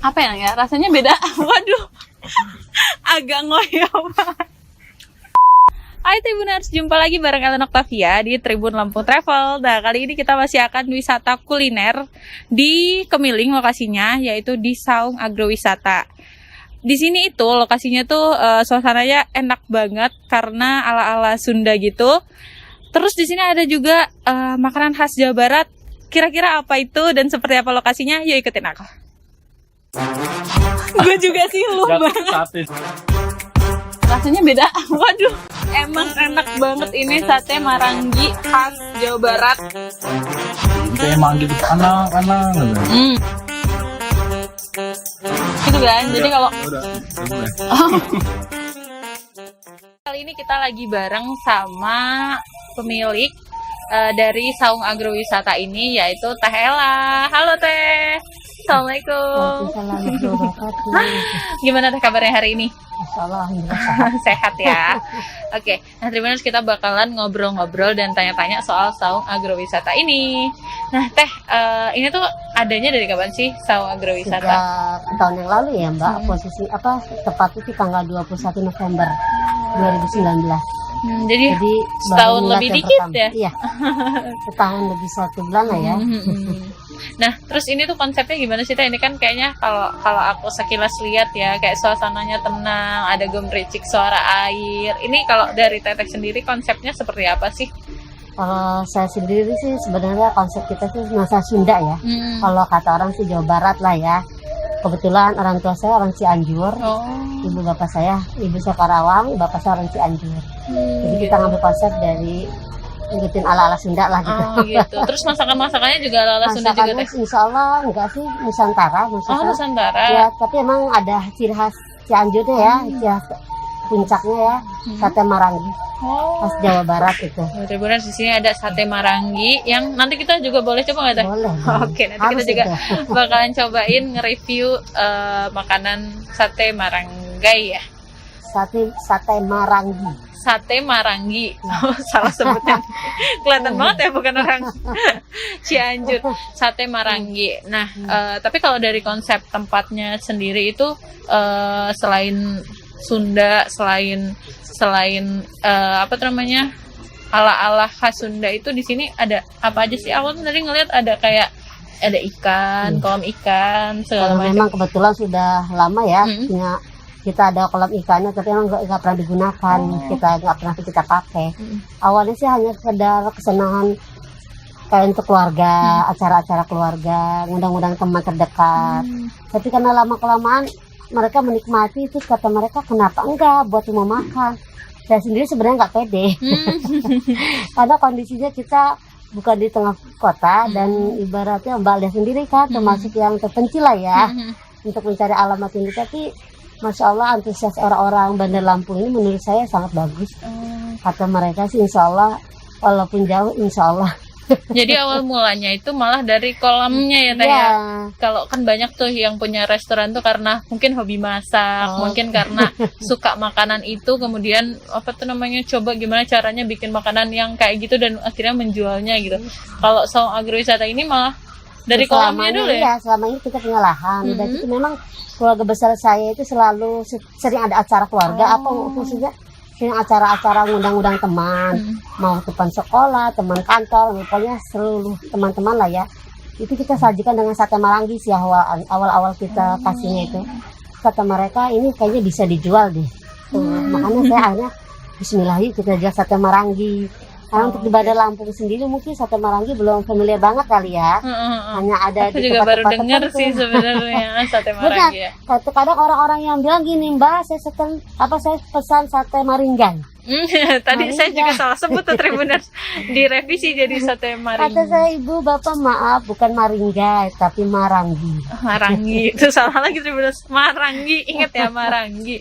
Apa ya? Rasanya beda. Waduh. Agak ngoyo. Hai Tribuners, jumpa lagi bareng Ellen Octavia di Tribun Lampung Travel. Nah, kali ini kita masih akan wisata kuliner di Kemiling lokasinya, yaitu di Saung Agrowisata. Di sini itu lokasinya tuh suasananya enak banget karena ala-ala Sunda gitu. Terus di sini ada juga makanan khas Jawa Barat. Kira-kira apa itu dan seperti apa lokasinya? Yuk ikutin aku. Gue juga sih lu banget. Rasanya beda. Waduh, emang enak banget ini sate marangi khas Jawa Barat. Kayak manggil kanan. Gitu kan. Jadi kalau Udah. kali ini kita lagi bareng sama pemilik dari Saung Agrowisata ini, yaitu Teh Ella. Halo Teh. Assalamualaikum. Gimana Teh kabarnya hari ini? Sehat ya. Oke, nah terima kasih, kita bakalan ngobrol-ngobrol dan tanya-tanya soal Saung Agrowisata ini. Nah Teh, ini tuh adanya dari kapan sih Saung Agrowisata? Sejak tahun yang lalu ya Mbak, posisi tepat itu tanggal 21 November 2019. Jadi setahun lebih dikit ya? Iya, setahun lebih 1 bulan lah ya. Nah, terus ini tuh konsepnya gimana sih Teh? Ini kan kayaknya kalau aku sekilas lihat ya, kayak suasananya tenang, ada gemericik suara air. Ini kalau dari Teteh sendiri konsepnya seperti apa sih? Kalau saya sendiri sih sebenarnya konsep kita tuh nuansa Sunda ya. Kalau kata orang sih Jawa Barat lah ya. Kebetulan orang tua saya orang Cianjur, ibu saya Karawang, bapak saya orang Cianjur. Jadi kita ngambil konsep dari ngikutin ala-ala Sunda lah gitu. Oh gitu. Terus masakan-masakannya juga ala-ala Sunda juga Teh? Insya Allah enggak sih, Nusantara. Nusantara. Ya, tapi emang ada ciri khas Cianjurnya ya, ciri khas puncaknya ya, sate marangi. Khas Jawa Barat itu. Benar-benar di sini ada sate marangi yang nanti kita juga boleh coba nggak Teh? Boleh. Oke, nanti kita juga bakalan cobain nge-review makanan sate maranggai ya. Sate marangi. Sate marangi. Salah sebutnya. Kelihatan banget ya bukan orang Cianjur. Sate marangi. Nah, tapi kalau dari konsep tempatnya sendiri itu selain Sunda, selain apa namanya? Ala-ala khas Sunda itu di sini ada apa aja sih? Aku tadi ngeliat ada kayak ada ikan, kolam ikan, segala macam. Memang kebetulan sudah lama ya punya kita ada kolam ikannya, tapi emang nggak pernah digunakan, kita nggak pernah kita pakai. Awalnya sih hanya sekedar kesenangan kayak untuk keluarga, acara-acara keluarga, ngundang-ngundang teman terdekat. Tapi karena lama kelamaan mereka menikmati itu, kata mereka kenapa enggak buat mau makan. Saya sendiri sebenarnya nggak pede, karena kondisinya kita bukan di tengah kota dan ibaratnya Mbak lihat sendiri kan, termasuk yang terpencil lah ya, untuk mencari alamat ini. Tapi Masya Allah antusias orang-orang Bandar Lampung ini menurut saya sangat bagus. Kata mereka sih insya Allah walaupun jauh insya Allah. Jadi awal mulanya itu malah dari kolamnya ya Teh ya. Kalau kan banyak tuh yang punya restoran tuh karena mungkin hobi masak, mungkin karena suka makanan itu, kemudian apa tuh namanya, coba gimana caranya bikin makanan yang kayak gitu dan akhirnya menjualnya gitu. Kalau Saung Agrowisata ini malah dari kolamnya dulu ya. Iya, selama ini kita punya lahan dan itu memang keluarga besar saya itu selalu sering ada acara keluarga, apa khususnya sering acara-acara ngundang-ngundang teman, mau teman sekolah, teman kantor, pokoknya seluruh teman-teman lah ya. Itu kita sajikan dengan sate marangi sih awal-awal kita kasihnya itu. Kata mereka ini kayaknya bisa dijual deh. Makanya saya akhirnya bismillah yuk kita jual sate marangi. Karena untuk di Bandar Lampung sendiri mungkin sate marangi belum familiar banget kali ya. Hanya ada aku di juga baru tempat-tempat dengar tertentu. sih sebenarnya sate marangi ya. Kadang orang-orang yang bilang gini, Mbak, saya pesan sate maringgan. Tadi saya juga salah sebut tuh Tribuners, direvisi jadi sate marangi. Kata saya, Ibu, Bapak maaf, bukan maringga tapi marangi. Marangi itu salah lagi Tribuners, marangi, ingat ya marangi.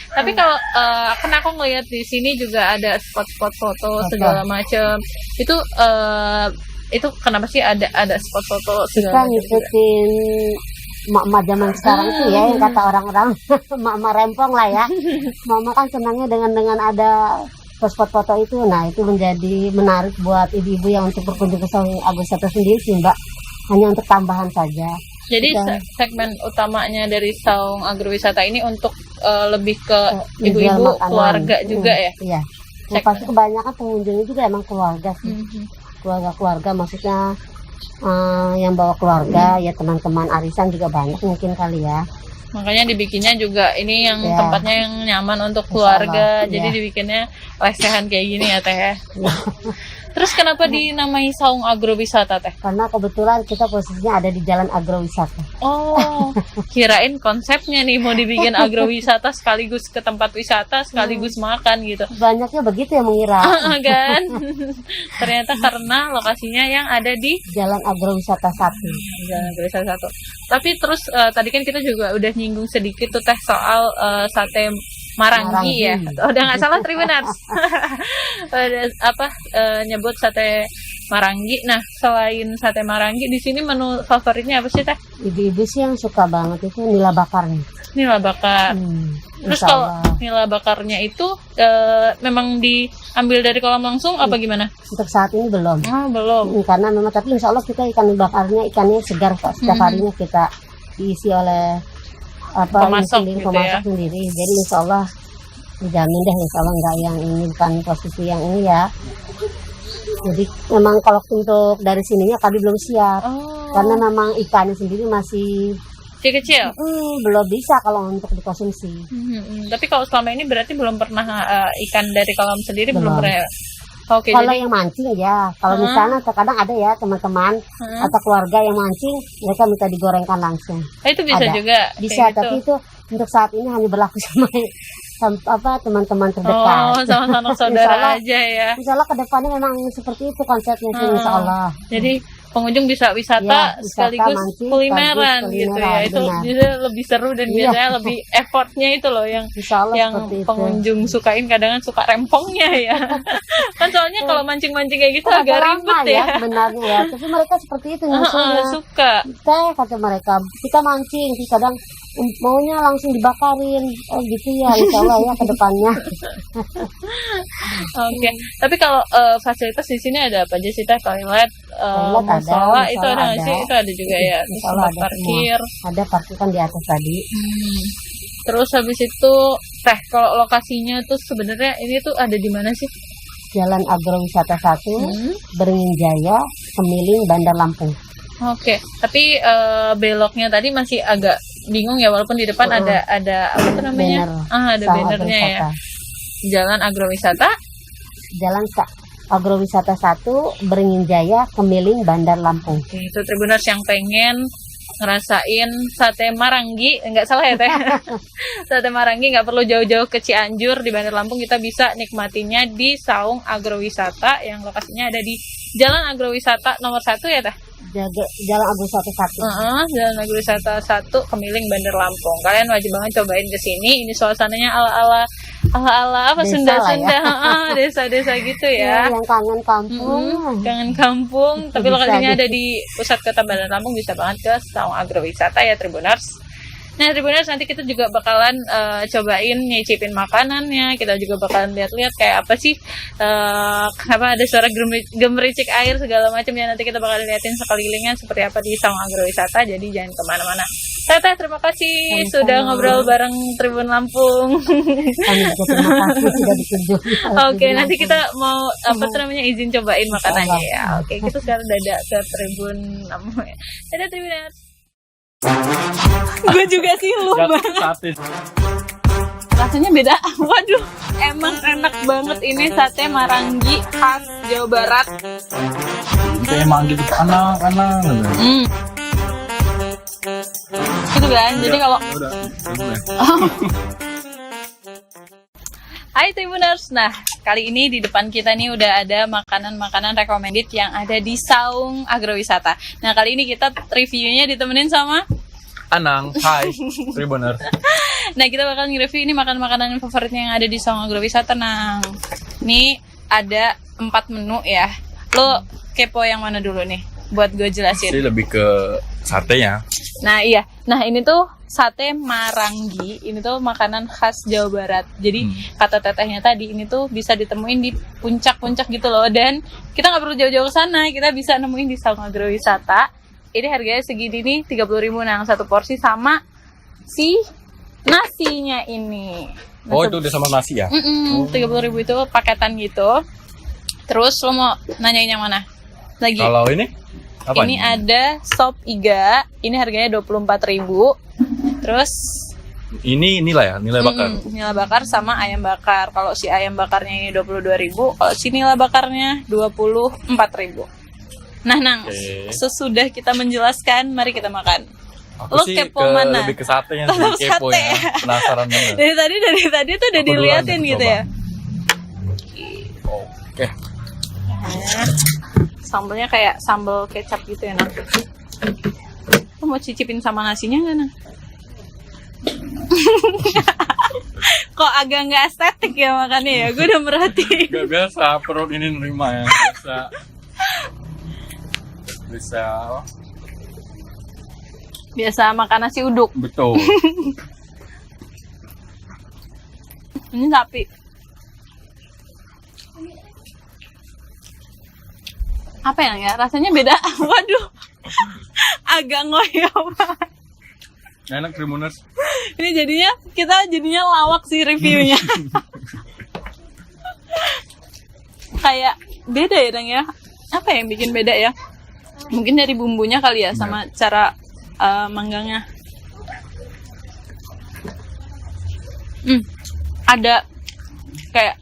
Tapi kalau kan aku ngeliat di sini juga ada spot-spot foto segala macam. Itu kenapa sih ada spot foto segala macam? Kita ngikutin emak-emak zaman sekarang itu ya, yang kata orang-orang emak-emak rempong lah ya. Mama kan senangnya dengan ada spot foto itu. Nah, itu menjadi menarik buat ibu-ibu yang untuk berkunjung ke Saung Agrowisata sendiri sih, Mbak. Hanya untuk tambahan saja. Jadi Kita- segmen utamanya dari Saung Agrowisata ini untuk lebih ke menjual ibu-ibu makanan. keluarga juga ya. Iya. Yang pasti kebanyakan pengunjungnya juga emang keluarga sih. Mhm. Keluarga maksudnya yang bawa keluarga ya, teman-teman arisan juga banyak mungkin kali ya. Makanya dibikinnya juga ini yang Ya. tempatnya yang nyaman untuk Insya keluarga. Allah, Jadi ya. dibikinnya lesehan kayak gini ya Teh ya. Terus kenapa dinamai Saung Agrowisata Teh? Karena kebetulan kita posisinya ada di Jalan Agrowisata. Oh, kirain konsepnya nih mau dibikin agrowisata sekaligus ke tempat wisata sekaligus makan gitu. Banyaknya begitu yang mengira. Kan? Ternyata karena lokasinya yang ada di Jalan Agrowisata 1. Jalan Agrowisata 1. Tapi terus tadi kan kita juga udah nyinggung sedikit tuh Teh soal sate Marangi ya. Udah nggak salah Tribuners. Nyebut sate Marangi. Nah, selain sate Marangi di sini menu favoritnya apa sih Teh? Ibu-ibu sih yang suka banget itu nila bakarnya. Nila bakar. Terus Insya kalau Allah. nila bakarnya itu memang diambil dari kolam langsung apa gimana? Untuk saat ini belum. Belum. Karena memang, tapi insya Allah kita ikan bakarnya ikannya segar kok. Setiap harinya kita diisi oleh Pemasok sendiri, gitu pemasok ya. sendiri. Jadi insya Allah dijamin deh, insya Allah nggak yang ini, bukan posisi yang ini ya. Jadi memang kalau untuk dari sininya kami belum siap. Oh, Karena memang ikannya sendiri masih kecil. belum bisa kalau untuk dikonsumsi. Tapi kalau selama ini berarti belum pernah ikan dari kolam sendiri belum Belum. pernah. Oke, Kalau jadi yang mancing ya, kalau misalnya terkadang ada ya teman-teman atau keluarga yang mancing, mereka minta digorengkan langsung. itu bisa ada. juga. Bisa, kayak tapi gitu. itu untuk saat ini hanya berlaku sama teman-teman terdekat. Oh, sama sanak Insya saudara Allah. aja ya. Insya Allah kedepannya memang seperti itu konsepnya sih, insya Allah. Jadi pengunjung bisa wisata Ya, wisata, sekaligus mancing, kulineran sekaligus gitu ya. kulineran, Itu benar. bisa lebih seru dan Iya. biasanya lebih effortnya itu loh yang Insya Allah yang seperti itu. pengunjung sukain, kadang suka rempongnya ya. Kan soalnya kalau mancing-mancing kayak gitu agak Agak ribet lama ya. sebenarnya ya, tapi mereka seperti itu nyusulnya. Suka. Teh kata mereka, kita mancing, terus kadang maunya langsung dibakarin, gitu ya, insya Allah ya ke depannya. Oke. Tapi kalau fasilitas di sini ada apa aja sih Teh? Toilet, Toilet ada, musola itu musola ada nggak ada. sih? Itu ada juga ya. Terus Insya Allah tempat ada parkir. Ada parkir kan di atas tadi. Terus habis itu Teh, kalau lokasinya tuh sebenarnya ini tuh ada di mana sih? Jalan Agrowisata 1, Beringin Jaya, Kemiling, Bandar Lampung. Oke, tapi beloknya tadi masih agak bingung ya, walaupun di depan ada apa tuh namanya? Banner. Ada Saung bannernya ya. Agrowisata. Jalan Agrowisata. Jalan Agrowisata 1, Beringin Jaya, Kemiling, Bandar Lampung. Oke, itu Tribuners yang pengen ngerasain sate Marangi, enggak salah ya Teh. Sate Marangi nggak perlu jauh-jauh ke Cianjur, di Bandar Lampung kita bisa nikmatinya di Saung Agrowisata yang lokasinya ada di Jalan Agrowisata nomor 1 ya Teh. Jalan Agrowisata 1. Jalan Agrowisata 1 Kemiling Bandar Lampung. Kalian wajib banget cobain ke sini. Ini suasananya ala apa, Desa Sunda-Sunda, lah desa-desa gitu ya. Yang kangen kampung. Kangen kampung, tapi Bisa lokasinya gitu. ada di pusat kota Bandar Lampung, bisa banget ke Saung Agrowisata ya Tribuners. Nah Tribuners, nanti kita juga bakalan cobain nyicipin makanannya, kita juga bakalan lihat-lihat kayak apa sih, kenapa ada suara gemericik air segala macam ya, nanti kita bakalan liatin sekelilingnya seperti apa di Saung Agrowisata, jadi jangan kemana-mana. Teteh, terima kasih Sama-sama. sudah ngobrol bareng Tribun Lampung. Kami juga terima kasih sudah dikunjungi. Oke, nanti kita mau apa tuh namanya izin cobain makanannya ya. Allah. Oke, kita sekarang dadah ke Tribun Lampung ya. Dadah Tribuners. Gue juga sih lu banget. Sate. Rasanya beda. Waduh, emang enak banget ini sate Marangi khas Jawa Barat. Kayak manggil gitu, anak. Gitu kan. Jadi kalau Udah. Hai Tribuners, nah kali ini di depan kita nih udah ada makanan-makanan recommended yang ada di Saung Agrowisata. Nah kali ini kita reviewnya ditemenin sama, Anang, hai, Tribuners. nah kita bakal nge-review ini makanan-makanan favoritnya yang ada di Saung Agrowisata. Nah, ini ada 4 menu ya. Lo kepo yang mana dulu nih? Buat gue jelasin. Sih lebih ke satenya. Nah iya, nah ini tuh sate Marangi, ini tuh makanan khas Jawa Barat. Jadi kata tetehnya tadi, ini tuh bisa ditemuin di puncak-puncak gitu loh. Dan kita nggak perlu jauh-jauh ke sana, kita bisa nemuin di Saung Agrowisata ini harganya segini nih 30.000 Nang, satu porsi sama si nasinya ini. Oh, itu udah sama nasi ya? 30.000 itu paketan gitu. Terus lo mau nanyain yang mana? Lagi. Kalau ini apa Ini ada sop iga, ini harganya 24.000. Terus ini nilai ya, nilai bakar. nila bakar sama ayam bakar. Kalau si ayam bakarnya ini 22.000, kalau si nila bakarnya 24.000. Nah, Nang, Oke. sesudah kita menjelaskan, mari kita makan. Aku Lo sih kepo mana? lebih ke satenya sih, Tetap kepo sate ya. Penasaran banget. Dari tadi tuh udah Aku duluan diliatin deh, gitu coba. ya. Oke. Nah, sambalnya kayak sambal kecap gitu ya, Nang. Lo mau cicipin sama nasinya nggak, Nang? Kok agak nggak estetik ya makannya ya? Gue udah merhatiin. Gak biasa perut ini nerima ya. Bisa Biasa makan nasi uduk. betul. Ini sapi. Apa ya, Nang, ya? Rasanya beda. Waduh. Agak ngoyo banget. Enak Tribuners. Ini kita jadinya lawak sih reviewnya. Kayak beda ya, Nang, ya? Apa yang bikin beda ya? Mungkin dari bumbunya kali ya, sama cara manggangnya. Ada kayak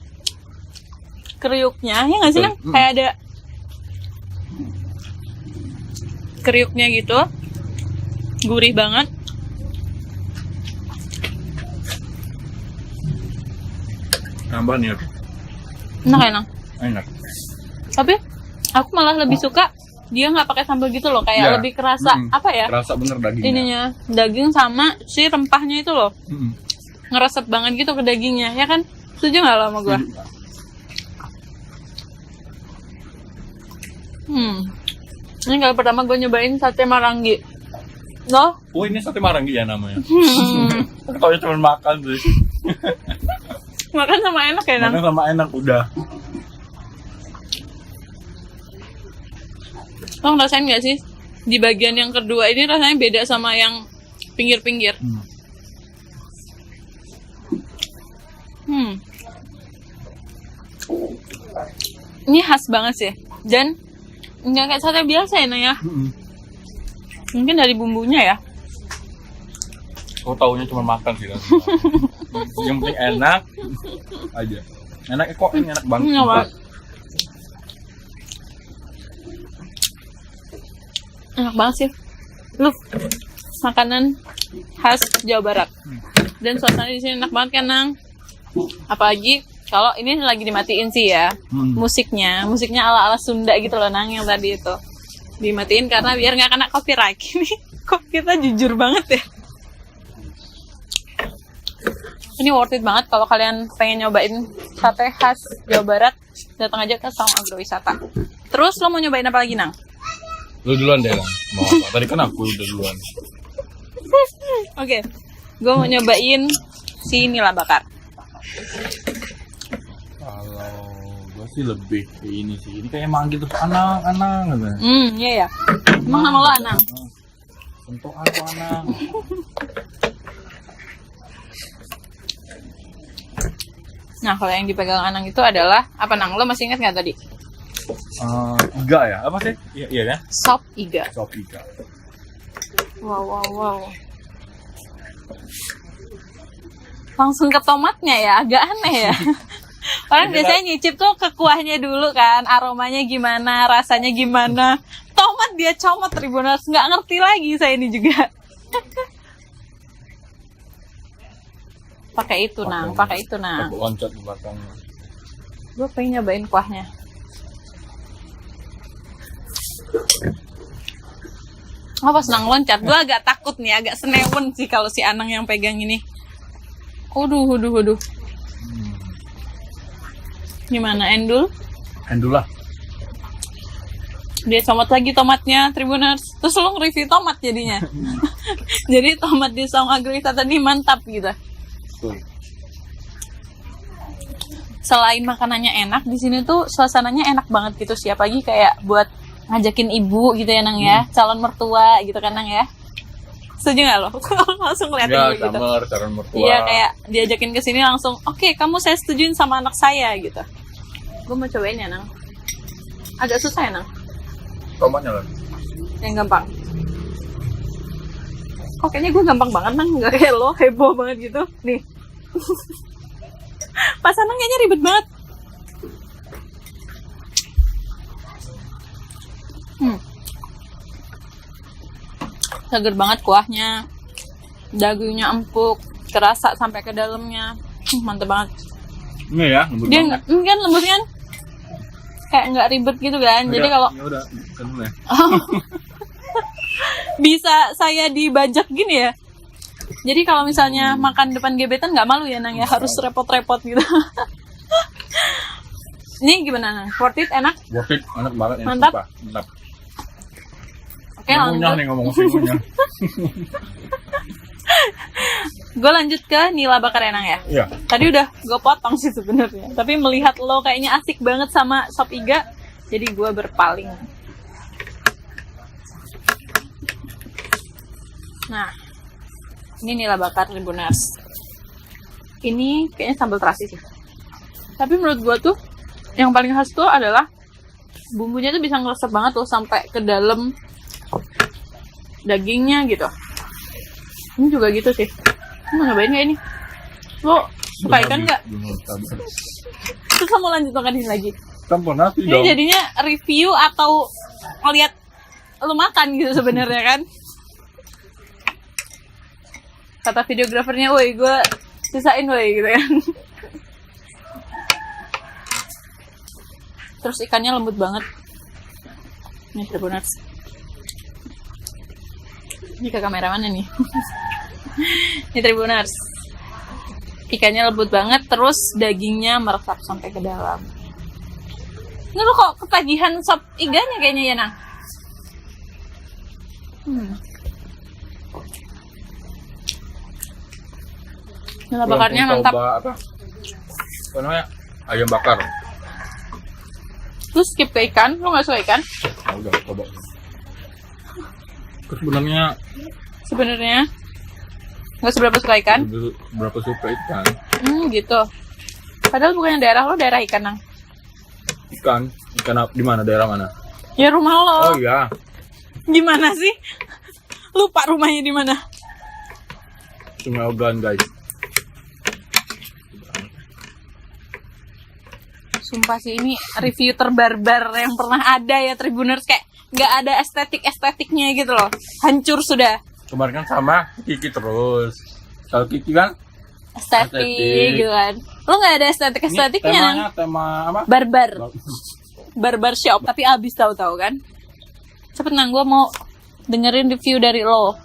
kriuknya, ya nggak sih, Nang? Kayak ada kriuknya gitu, gurih banget. Nambah nih. Enak ya, Nang? Enak. Tapi aku malah lebih suka dia nggak pakai sambal gitu loh, kayak Iya. lebih kerasa apa ya? Kerasa bener dagingnya. Ininya daging sama si rempahnya itu loh, ngeresep banget gitu ke dagingnya, ya kan? Setuju nggak lo sama gue? Ini kali pertama gue nyobain sate Marangi. Loh? Oh, ini sate Marangi ya namanya. Kalau cuma makan sih. Makan sama enak ya, Nang? Makan sama enak udah. Lo ngerasain nggak sih di bagian yang kedua ini rasanya beda sama yang pinggir-pinggir? Ini khas banget sih, dan nggak kayak sate biasa ya, Nang, ya? Mungkin dari bumbunya ya. Aku taunya cuma makan sih kan. Yang penting enak aja. Enak kok, ini enak banget. Nggak, Pak. Enak banget sih. Lu makanan khas Jawa Barat. Dan suasana di sini enak banget kan, Nang? Apalagi kalau ini lagi dimatiin sih ya. Musiknya ala-ala Sunda gitu loh, Nang, yang tadi itu. Dimatiin karena biar nggak kena copyright. Ini kok kita jujur banget ya. Ini worth it banget kalau kalian pengen nyobain sate khas Jawa Barat, datang aja ke Saung Agrowisata. Terus lo mau nyobain apa lagi, Nang? Lu duluan deh, Lang. Mau apa? Tadi kan aku udah duluan. Oke, gue mau nyobain si nila bakar. Kalau gue sih lebih ke ini sih. Ini kayak manggil tuh Anang gitu. Iya ya. Emang nama lo Anang? Sentuh aku Anang. Nah, kalau yang dipegang Anang itu adalah apa, Nang? Lo masih ingat nggak tadi? Iga ya? Apa sih? Iya ya? Sop iga. Sop iga. Wow. Langsung ke tomatnya ya, agak aneh ya. Orang biasanya nyicip tuh ke kuahnya dulu kan, aromanya gimana, rasanya gimana. Tomat dia comot, Tribuners, nggak ngerti lagi saya ini juga. Pakai itu, Nang. Aku loncat di belakangnya. Gue pengen nyobain kuahnya. Oh, pas Nang loncat, gue agak takut nih, agak senewen sih kalau si Anang yang pegang ini. Waduh. Gimana, Endul? Endul lah. Dia comot lagi tomatnya, Tribuners. Terus lo nge-review tomat jadinya. Jadi tomat di Saung Agrowisata tadi mantap gitu. Betul. Selain makanannya enak, di sini tuh suasananya enak banget gitu sih. Apalagi kayak buat ngajakin ibu gitu ya Nang ya, calon mertua gitu kan Nang ya. Setuju nggak lo? Langsung ngeliatin Ya, ibu gitu. camer, calon mertua. Iya, kayak diajakin ke sini langsung, oke, kamu saya setujuin sama anak saya gitu. Gue mau cobain ya Nang. Agak susah ya Nang, Tomatnya lah. yang gampang. Kok kayaknya gue gampang banget Nang, nggak kayak lo heboh banget gitu. Nih, pas Nang kayaknya ribet banget. Seger banget kuahnya, dagingnya empuk, kerasa sampai ke dalamnya, mantep banget. Ini ya, lembut Dia banget. kan lembut kan, kayak nggak ribet gitu kan. Jadi kalau Ya udah, kan ya. bisa saya dibajak gini ya. Jadi kalau misalnya makan depan gebetan nggak malu ya Nang ya, harus repot-repot gitu. Ini gimana Nang? Worth it, enak? Worth it, enak banget ini. Mantap. Sumpah. Mantap. Oke, Ngunyah lanjut. nih ngomong ngunyah. Gue lanjut ke nila bakar ya Nang ya. Iya. Tadi udah gue potong sih sebenarnya, tapi melihat lo kayaknya asik banget sama sop iga, jadi gue berpaling. Nah, ini nila bakar Tribuners. Ini kayaknya sambal terasi sih. Tapi menurut gue tuh yang paling khas tuh adalah bumbunya tuh bisa ngeresep banget tuh sampai ke dalam dagingnya gitu. Ini juga gitu sih. Mau nyobain nggak ini? Lo suka ikan nggak? Terus lo mau lanjut makan ini lagi? Campur nasi Ini dong. jadinya review atau ngeliat lo makan gitu sebenarnya kan? Kata videografernya, woi gue sisain woi gitu kan. Terus ikannya lembut banget. Nih Tribuners. Ini ke kameramannya nih. Ini Tribuners. Ikannya lembut banget, terus dagingnya meresap sampai ke dalam. Ini lo kok ketagihan sop iganya kayaknya ya Nang? Nila bakarnya Belum mantap. coba apa? Apa namanya? Ayam bakar. Terus skip ke ikan, lo nggak suka ikan? Nah, udah coba. Terus sebenarnya Nggak seberapa suka ikan? berapa suka ikan? Gitu. Padahal bukannya daerah lo daerah ikan Nang. Ikan di mana? Daerah mana? Ya rumah lo. Oh iya. Gimana sih? Lupa rumahnya di mana? Sungai Ogan guys. Sumpah sih ini review terbarbar yang pernah ada ya Tribuners, kayak nggak ada estetiknya gitu loh. Hancur sudah. Kemarin kan sama Kiki terus. Kalau Kiki kan Estetik gitu kan. Lo nggak ada estetiknya Nang. temanya tema apa? Barbar shop, tapi abis tahu-tahu kan. Cepet Nang, gue mau dengerin review dari lo.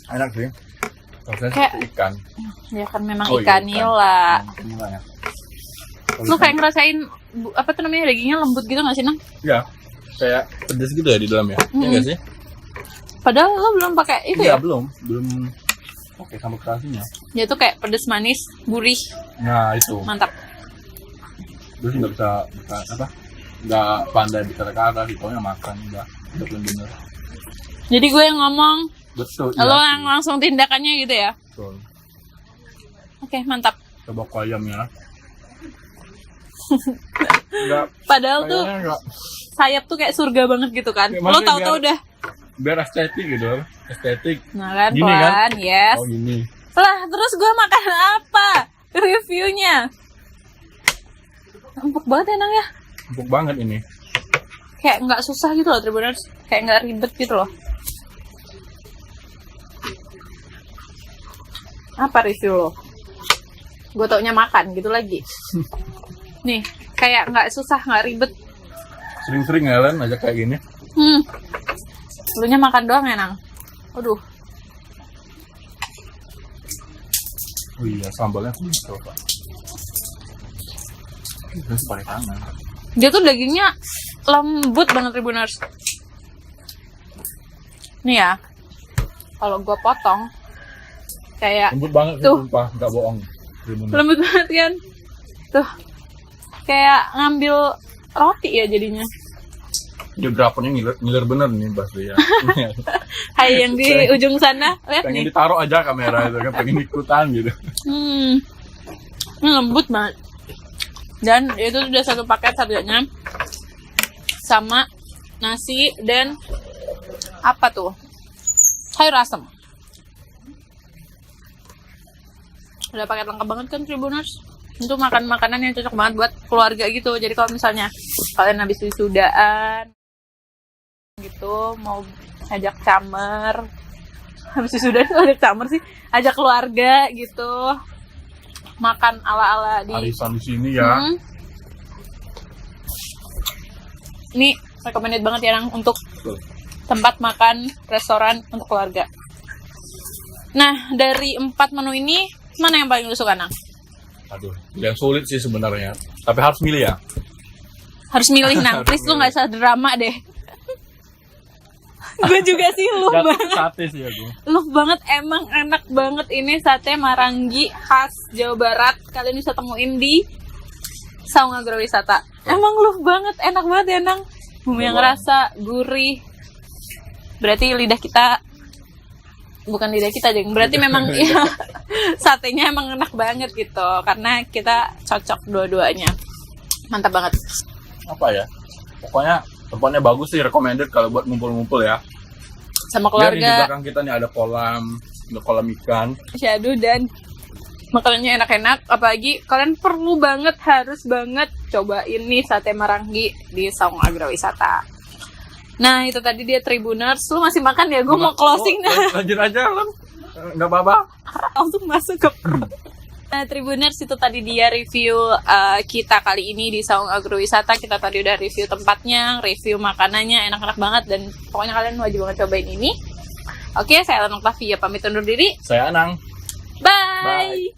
Enak sih. Rasanya Kayak- seperti ikan. Ya kan memang Oh, iya, ikan nila. Nila ya. Lo kayak ngerasain apa tuh namanya, dagingnya lembut gitu nggak sih Nang? Ya, kayak pedes gitu ya di dalam ya. Iya nggak sih? Padahal lo belum pakai itu Iya, ya. belum pakai sambal terasinya. Dia tuh kayak pedes manis, gurih, Nah, itu. mantap. Terus nggak bisa apa? Nggak pandai bicara kata, pokoknya makan udah bener. Jadi gue yang ngomong, Betul. lo iya yang sih. langsung tindakannya gitu ya. Betul. Oke, mantap. Coba ke ayamnya. Enggak, Padahal tuh kayaknya enggak. sayap tuh kayak surga banget gitu kan. Ya, Lo maksudnya tahu-tahu udah. Biar estetik gitu. Estetik. Nah kan, Gini pelan, kan? yes. Oh, gini. Lah, terus gue makan apa? Reviewnya. Empuk banget ya Nang ya. Empuk banget ini. Kayak nggak susah gitu loh Tribuners. Kayak nggak ribet gitu loh. Apa review lo? Gue taunya makan gitu lagi. Nih, kayak nggak susah, nggak ribet. Sering-sering ya Len ajak kayak gini. Lu nya makan doang ya Nang. Aduh, Oh iya, sambalnya aku coba. Terus pakai tangan. dia tuh dagingnya lembut banget Tribuners. Nih ya, kalau gue potong kayak Lembut banget sih, Tuh. sumpah, nggak bohong. Tribuners. lembut banget kan. Tuh, kayak ngambil roti ya jadinya. Geografernya ngiler bener nih Mbak ya. Hai yang di ujung sana, lihat Pengen nih. ditaruh aja kamera itu kan, pengen ikutan gitu. Ini lembut banget. Dan itu sudah satu paket harganya sama nasi dan apa tuh? Sayur asem. Udah paket lengkap banget kan Tribuners? Untuk makan makanan yang cocok banget buat keluarga gitu. Jadi kalau misalnya kalian habis wisudaan gitu, mau ajak camer, habis wisudaan tuh ajak camer sih, ajak keluarga gitu, makan ala-ala di Arisan di sini ya. Ini recommended banget ya Nang untuk Betul. tempat makan restoran untuk keluarga. Nah, dari 4 menu ini mana yang paling lu suka Nang? Aduh, yang sulit sih sebenarnya. Tapi harus milih ya. Harus milih Nang, please lu gak usah drama deh. Gue juga sih lu banget. Sate sih aku. Lu banget, emang enak banget ini sate Maranggi khas Jawa Barat. Kalian bisa temuin di Saung Agrowisata. Emang lu banget, enak banget ya Nang. Bumbu yang rasa gurih. Berarti lidah kita, bukan lidah kita Jeng, berarti memang ya, satenya emang enak banget gitu. Karena kita cocok dua-duanya. Mantap banget. Apa ya? Pokoknya tempatnya bagus sih, recommended kalau buat ngumpul-ngumpul ya. Sama Biar di keluarga, belakang kita nih ada kolam ikan. syadu dan makanannya enak-enak. Apalagi kalian perlu banget, harus banget cobain nih sate Maranggi di Saung Agrowisata. Nah itu tadi dia Tribuners. Lu masih makan ya? Gue mau closing dah. Lanjut aja kan, nggak apa-apa. Langsung masuk ke perut. Nah Tribuners, itu tadi dia review kita kali ini di Saung Agrowisata. Kita tadi udah review tempatnya, review makanannya, enak-enak banget. Dan pokoknya kalian wajib banget cobain ini. Oke, saya Lana Octavia pamit undur diri. Saya Anang. Bye.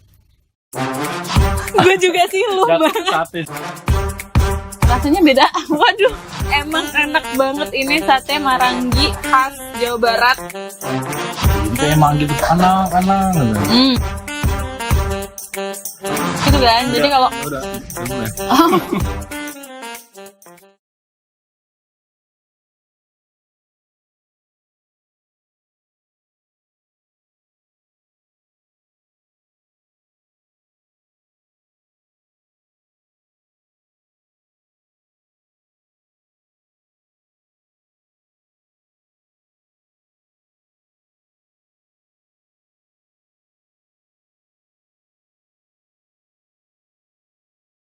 Gue juga sih lu banget. Sate. Rasanya beda. Waduh, emang enak banget ini sate Maranggi khas Jawa Barat. Kayak manggil Anang. Gitu kan. Jadi kalau Udah.